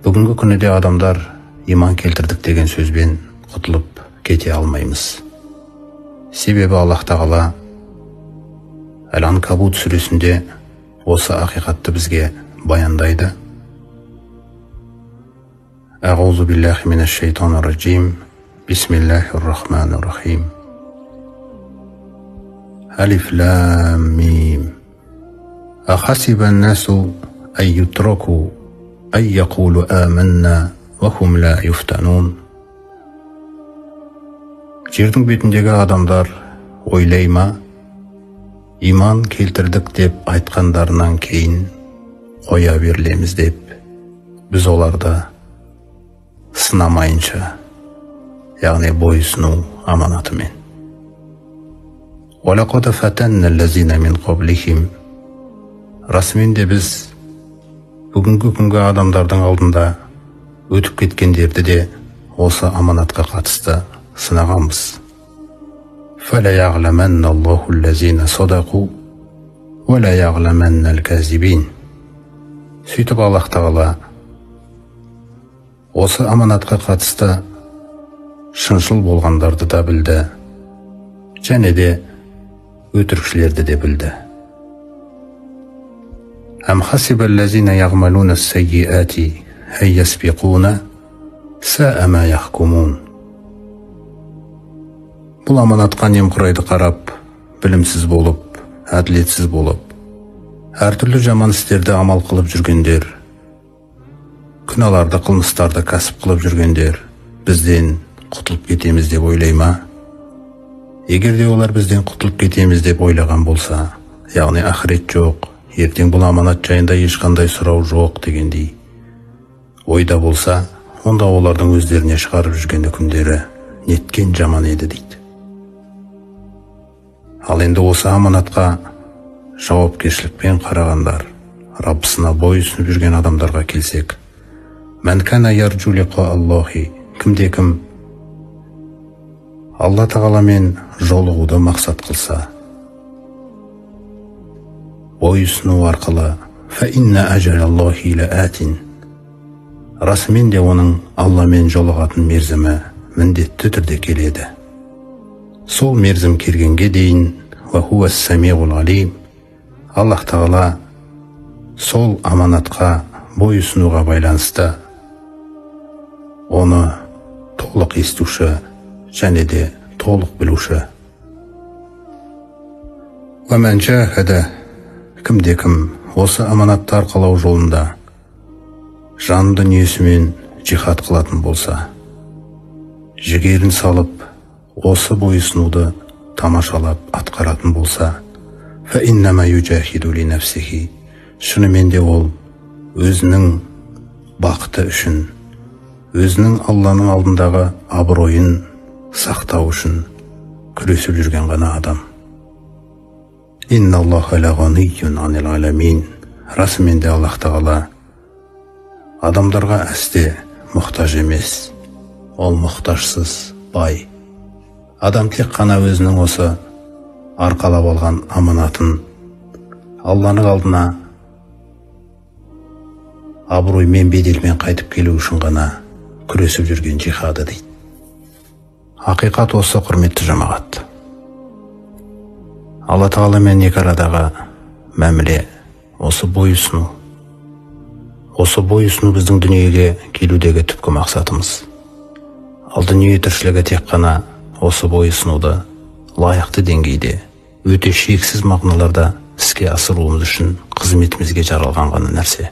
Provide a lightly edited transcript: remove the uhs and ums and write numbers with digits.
Бүгінгі күніде адамдар иман келтірдік деген сөзбен құтылып кете алмаймыз. Себебі Аллах Тағала Әл-Анкабут сүресінде осы ақиқатты бізге баяндайды. Аъузу биллахи минаш шайтанир раджим. Бисмиллахир рахманир рахим. Алиф лам мим. Ахасибан насу ан ютраку ан якулу аманна ва хум ла юфтанун. Жердің бетіндегі адамдар ойлай ма, иман келтірдік деп айтқандарынан кейін қоя берілеміз деп, біз оларды сынамайынша, яғни бойсыну аманатымен. وَلَقَدْ فَتَنَّ الَّذِينَ مِنْ قَبْلِهِمْ. Расымен де біз бүгінгі күнгі адамдардың алдында өтіп кеткендерді де осы аманатқа қатысты сынағанбыз. فَلَيَعْلَمَنَّ اللَّهُ الَّذِينَ صَدَقُوا وَلَيَعْلَمَنَّ الْكَاذِبِينَ. Сөйтіп Аллах Тағала осы аманатқа қатысты шыншыл болғандарды да білді, және де өтірікшілерді де білді. أَمْ حَسِبَ الَّذِينَ يَعْمَلُونَ السَّيِّئَاتِ أَنْ يَسْبِقُونَ سَاءَ مَا يَحْكُمُونَ. Бұл аманатқа немқұрайды қарап, білімсіз болып, әділетсіз болып, әртүрлі жаман істерді амал қылып жүргендер, күнәларды, қылмыстарды кәсіп қылып жүргендер бізден құтылып кетеміз деп ойлай ма? Егер де олар бізден құтылып кетеміз деп ойлаған болса, яғни ақырет жоқ, ертең бұл аманат жайында ешқандай сұрау жоқ дегендей ойда болса, онда олардың өздеріне шығарып жүрген үкімдері неткен жаман еді дейді. Ал енді осы аманатқа жауапкершілікпен қарағандар, Раббысына бойұсынып жүрген адамдарға келсек, мән кана ярджу лиқа Аллахи, кімде-кім Алла Тағаламен жолығуды мақсат қылса, бойұсыну арқылы фа инна ажалаллахи лаатин. Расымен де оның Алламен жолығатын мерзімі міндетті түрде келеді. Сол мерзім келгенге дейін ва хуа ас-самиғул алим. Аллах Тағала сол аманатқа бойұсынуға байланысты оны толық естуші және де толық білуші. Ва ман жахада, кімде-кім осы аманатты арқалау жолында жан дүниесімен жихад қылатын болса, жігерін салып, осы бойұсынуды тамашалап атқаратын болса, фа иннама юджахиду ли нафсихи. Шынымен де ол өзінің бақыты үшін, өзінің Алланың алдындағы абыройын сақтау үшін күресіп жүрген ғана адам. Инналлаха лағанийюн анил аламин. Расымен де Аллах Тағала адамдарға әсте мұқтаж емес, ол мұқтажсыз, бай. Адам тек қана өзінің осы арқалап алған аманатын Алланың алдына абыроймен, беделмен қайтып келу үшін ғана күресіп жүрген жихады дейді. Ақиқат осы, құрметті жамағат. Алла Тағаламен екі арадағы мәміле осы бойұсыну. Осы бойұсыну біздің дүниеге келудегі түпкі мақсатымыз. Ал дүние тіршілігі тек қана осы бойұсынуды лайықты деңгейде, өте шексіз мағыналарда іске асыруымыз үшін қызметімізге жаралған ғана нәрсе.